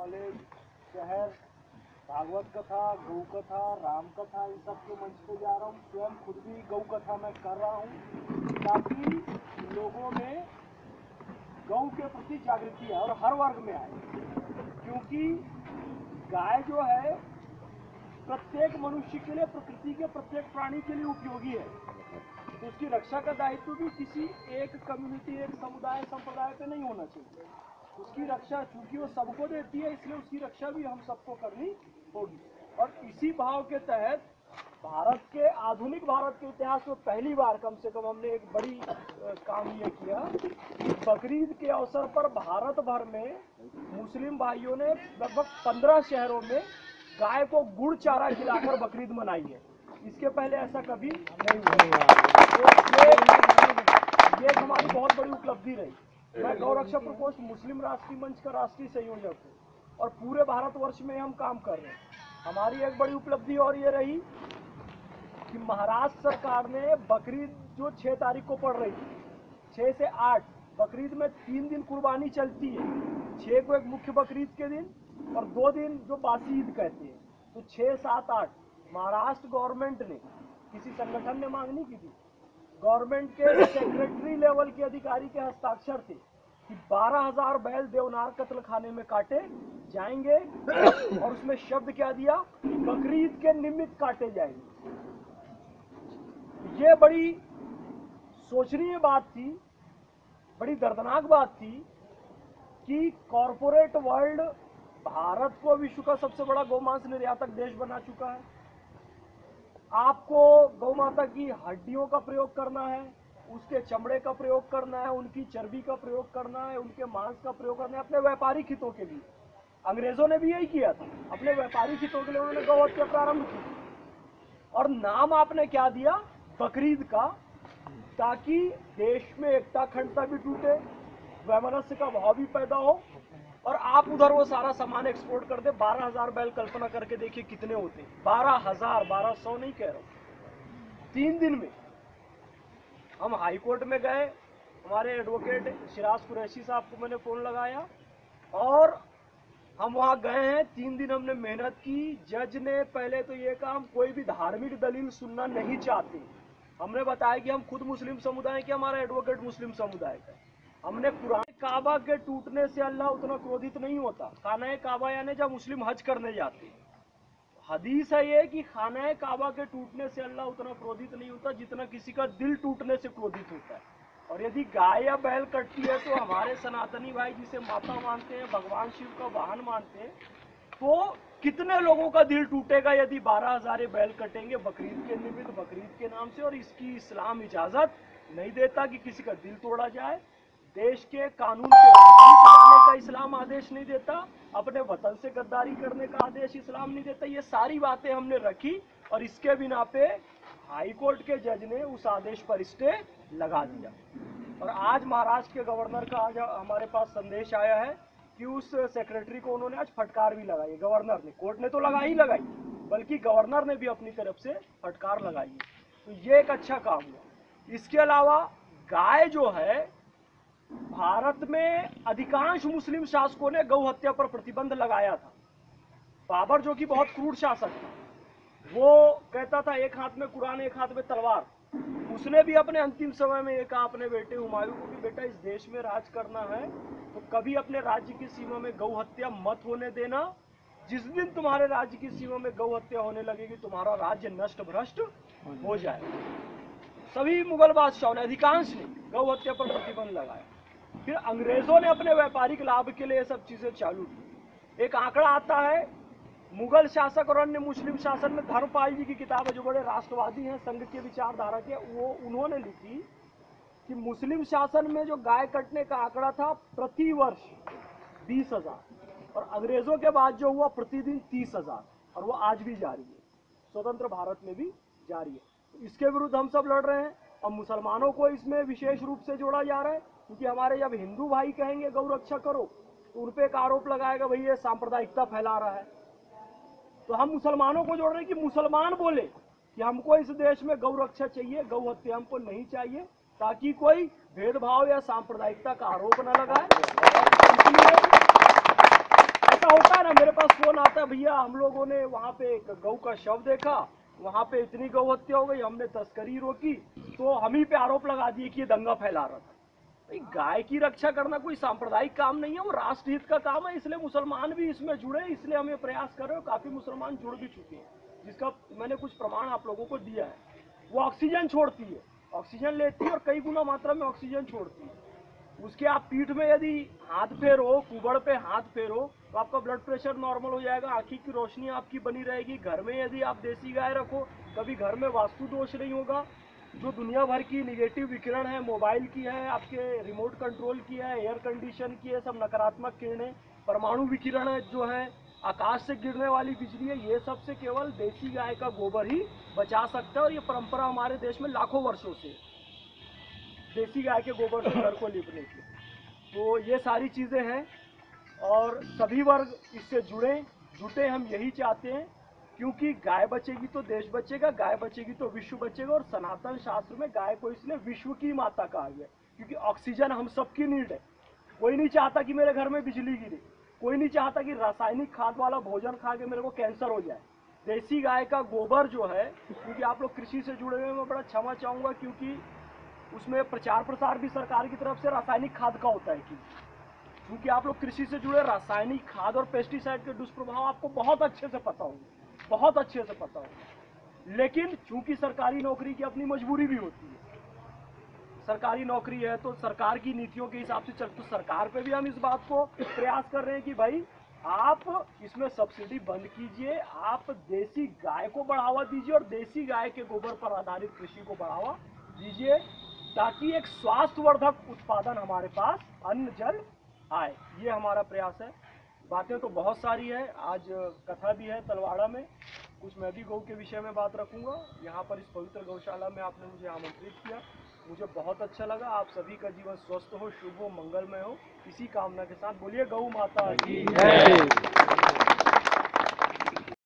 College, शहर, भागवत कथा, गौ कथा, राम कथा, इन सब के मंच पे जा रहा हूँ। स्वयं खुद भी गौ कथा मैं कर रहा हूँ ताकि लोगों में गौ के प्रति जागृति है और हर वर्ग में आए, क्योंकि गाय जो है प्रत्येक मनुष्य के लिए, प्रकृति के प्रत्येक प्राणी के लिए उपयोगी है। तो उसकी रक्षा का दायित्व भी किसी एक कम्युनिटी, एक समुदाय, संप्रदाय पे नहीं होना चाहिए। उसकी रक्षा चूंकि वो सबको देती है, इसलिए उसकी रक्षा भी हम सबको करनी होगी। और इसी भाव के तहत भारत के, आधुनिक भारत के इतिहास में पहली बार कम से कम हमने एक बड़ी काम ये किया कि बकरीद के अवसर पर भारत भर में मुस्लिम भाइयों ने लगभग 15 शहरों में गाय को गुड़ चारा खिलाकर बकरीद मनाई है। इसके पहले ऐसा कभी नहीं हुआ। तो ये हमारी बहुत बड़ी उपलब्धि रही। मैं गौरक्षा प्रकोष्ठ मुस्लिम राष्ट्रीय मंच का राष्ट्रीय संयोजक हूँ और पूरे भारतवर्ष में हम काम कर रहे हैं। हमारी एक बड़ी उपलब्धि और ये रही कि महाराष्ट्र सरकार ने बकरीद जो 6 तारीख को पड़ रही थी, 6 से 8, बकरीद में 3 दिन कुर्बानी चलती है। 6 को एक मुख्य बकरीद के दिन और 2 दिन जो बासी ईद कहते हैं। तो 6, 7, 8 महाराष्ट्र गवर्नमेंट ने, किसी संगठन ने मांग नहीं की थी, गवर्नमेंट के सेक्रेटरी लेवल के अधिकारी के हस्ताक्षर थे कि 12,000 बैल देवनार कत्ल खाने में काटे जाएंगे और उसमें शब्द क्या दिया, बकरीद के निमित्त काटे जाएंगे। ये बड़ी सोचनीय बात थी, बड़ी दर्दनाक बात थी कि कॉरपोरेट वर्ल्ड भारत को विश्व का सबसे बड़ा गौमांस निर्यातक देश बना चुका है। आपको गौ माता की हड्डियों का प्रयोग करना है, उसके चमड़े का प्रयोग करना है, उनकी चर्बी का प्रयोग करना है, उनके मांस का प्रयोग करना है अपने व्यापारिक हितों के लिए। अंग्रेजों ने भी यही किया था, अपने व्यापारिक हितों के लिए उन्होंने गौ हत्या प्रारंभ की। और नाम आपने क्या दिया, बकरीद का, ताकि देश में एकता अखंडता भी टूटे, वैमनस्य का भाव भी पैदा हो और आप उधर वो सारा सामान एक्सपोर्ट कर दे। 12,000 बैल, कल्पना करके देखिए कितने होते हैं। 12,000, 1200 नहीं कह रहा हूं। 3 दिन में हम हाई कोर्ट में गए, हमारे एडवोकेट शिराज कुरैशी साहब को मैंने फोन लगाया और हम वहां गए हैं। 3 दिन हमने मेहनत की। जज ने पहले तो ये कहा हम कोई भी धार्मिक दलील सुनना नहीं चाहते। हमने बताया कि हम खुद मुस्लिम समुदाय के, हमारा एडवोकेट मुस्लिम समुदाय का। हमने कुरान काबा के टूटने से अल्लाह उतना क्रोधित नहीं होता। खाना काबा यानी जब मुस्लिम हज करने जाते, हदीस है ये कि खाना काबा के टूटने से अल्लाह उतना क्रोधित नहीं होता जितना किसी का दिल टूटने से क्रोधित होता है। और यदि गाय या बैल कटती है तो हमारे सनातनी भाई जिसे माता मानते हैं, भगवान शिव का वाहन मानते हैं, तो कितने लोगों का दिल टूटेगा यदि 12,000 बैल कटेंगे बकरीद के निमित्त, बकरीद के नाम से। और इसकी इस्लाम इजाजत नहीं देता कि किसी का दिल तोड़ा जाए। देश के कानून के विपरीत जाने का इस्लाम आदेश नहीं देता। अपने वतन से गद्दारी करने का आदेश इस्लाम नहीं देता। ये सारी बातें हमने रखी और इसके बिना पे हाई कोर्ट के जज ने उस आदेश पर स्टे लगा दिया। और आज महाराष्ट्र के गवर्नर का आज हमारे पास संदेश आया है कि उस सेक्रेटरी को उन्होंने आज फटकार भी लगाई। गवर्नर ने, कोर्ट ने तो लगाई लगाई, बल्कि गवर्नर ने भी अपनी तरफ से फटकार लगाई है। तो ये एक अच्छा काम हुआ। इसके अलावा गाय जो है, भारत में अधिकांश मुस्लिम शासकों ने गौ हत्या पर प्रतिबंध लगाया था। बाबर जो कि बहुत क्रूर शासक था, वो कहता था एक हाथ में कुरान एक हाथ में तलवार। उसने भी अपने अंतिम समय में ये कहा अपने बेटे हुमायूं को कि बेटा इस देश में राज करना है तो कभी अपने राज्य की सीमा में गौ हत्या मत होने देना। जिस दिन तुम्हारे राज्य की सीमा में गौ हत्या होने लगेगी तुम्हारा राज्य नष्ट भ्रष्ट हो जाएगा। सभी मुगल बादशाहों ने, अधिकांश ने गौ हत्या पर प्रतिबंध लगाया। फिर अंग्रेजों ने अपने व्यापारिक लाभ के लिए सब चीजें चालू की। एक आंकड़ा आता है, मुगल शासक और अन्य मुस्लिम शासन में, धर्मपाल जी की किताब है जो बड़े राष्ट्रवादी हैं, संघ के विचारधारा के, वो उन्होंने लिखी कि मुस्लिम शासन में जो गाय कटने का आंकड़ा था प्रति वर्ष 20,000 और अंग्रेजों के बाद जो हुआ प्रतिदिन 30,000, और वो आज भी जारी है, स्वतंत्र भारत में भी जारी है। तो इसके विरुद्ध हम सब लड़ रहे हैं और मुसलमानों को इसमें विशेष रूप से जोड़ा जा रहा है, क्योंकि हमारे जब हिंदू भाई कहेंगे गौ रक्षा करो तो उन पे एक आरोप लगाएगा भाई ये सांप्रदायिकता फैला रहा है। तो हम मुसलमानों को जोड़ रहे हैं कि मुसलमान बोले कि हमको इस देश में गौ रक्षा चाहिए, गौ हत्या हमको नहीं चाहिए, ताकि कोई भेदभाव या सांप्रदायिकता का आरोप न लगाए। इसलिए ऐसा होता मेरे पास फोन आता है, भैया हम लोगों ने वहाँ पे एक गऊ का शव देखा, वहाँ पे इतनी गौ हत्या हो गई, हमने तस्करी रोकी, तो हम ही पे आरोप लगा दिए कि ये दंगा फैला रहा था। भाई गाय की रक्षा करना कोई सांप्रदायिक काम नहीं है, वो राष्ट्र हित का काम है, इसलिए मुसलमान भी इसमें जुड़े, इसलिए हम ये प्रयास कर रहे हो। काफी मुसलमान जुड़ भी चुके हैं, जिसका मैंने कुछ प्रमाण आप लोगों को दिया है। वो ऑक्सीजन छोड़ती है, ऑक्सीजन लेती है और कई गुना मात्रा में ऑक्सीजन छोड़ती है। उसके आप पीठ में यदि हाथ फेरो, कुबड़ पे हाथ फेरो, तो आपका ब्लड प्रेशर नॉर्मल हो जाएगा, आंखी की रोशनी आपकी बनी रहेगी। घर में यदि आप देसी गाय रखो, कभी घर में वास्तु दोष नहीं होगा। जो दुनिया भर की निगेटिव विकिरण है, मोबाइल की है, आपके रिमोट कंट्रोल की है, एयर कंडीशन की है, सब नकारात्मक किरणें, परमाणु विकिरण है, जो है आकाश से गिरने वाली बिजली है, ये सब से केवल देसी गाय का गोबर ही बचा सकता है। और ये परंपरा हमारे देश में लाखों वर्षों से, देसी गाय के गोबर से घर को लिपने की। तो ये सारी चीज़ें हैं और सभी वर्ग इससे जुटे हम यही चाहते हैं, क्योंकि गाय बचेगी तो देश बचेगा, गाय बचेगी तो विश्व बचेगा। और सनातन शास्त्र में गाय को इसलिए विश्व की माता कहा गया, क्योंकि ऑक्सीजन हम सबकी नीड है। कोई नहीं चाहता कि मेरे घर में बिजली गिरे, कोई नहीं चाहता कि रासायनिक खाद वाला भोजन खा के मेरे को कैंसर हो जाए। देसी गाय का गोबर जो है, क्योंकि आप लोग कृषि से जुड़े हुए, मैं बड़ा क्षमा चाहूँगा, क्योंकि उसमें प्रचार प्रसार भी सरकार की तरफ से रासायनिक खाद का होता है कि क्योंकि आप लोग कृषि से जुड़े, रासायनिक खाद और पेस्टिसाइड के दुष्प्रभाव आपको बहुत अच्छे से पता होंगे, बहुत अच्छे से पता होगा। लेकिन चूंकि सरकारी नौकरी की अपनी मजबूरी भी होती है, सरकारी नौकरी है तो सरकार की नीतियों के हिसाब से चल, तो सरकार पे भी हम इस बात को प्रयास कर रहे हैं कि भाई आप इसमें सब्सिडी बंद कीजिए, आप देसी गाय को बढ़ावा दीजिए और देसी गाय के गोबर पर आधारित कृषि को बढ़ावा दीजिए, ताकि एक स्वास्थ्यवर्धक उत्पादन हमारे पास अन्न जल आए। ये हमारा प्रयास है। बातें तो बहुत सारी है, आज कथा भी है तलवाड़ा में, कुछ मैं भी गौ के विषय में बात रखूंगा। यहाँ पर इस पवित्र गौशाला में आपने मुझे आमंत्रित किया, मुझे बहुत अच्छा लगा। आप सभी का जीवन स्वस्थ हो, शुभ हो, मंगलमय हो, इसी कामना के साथ बोलिए गौ माता की जय।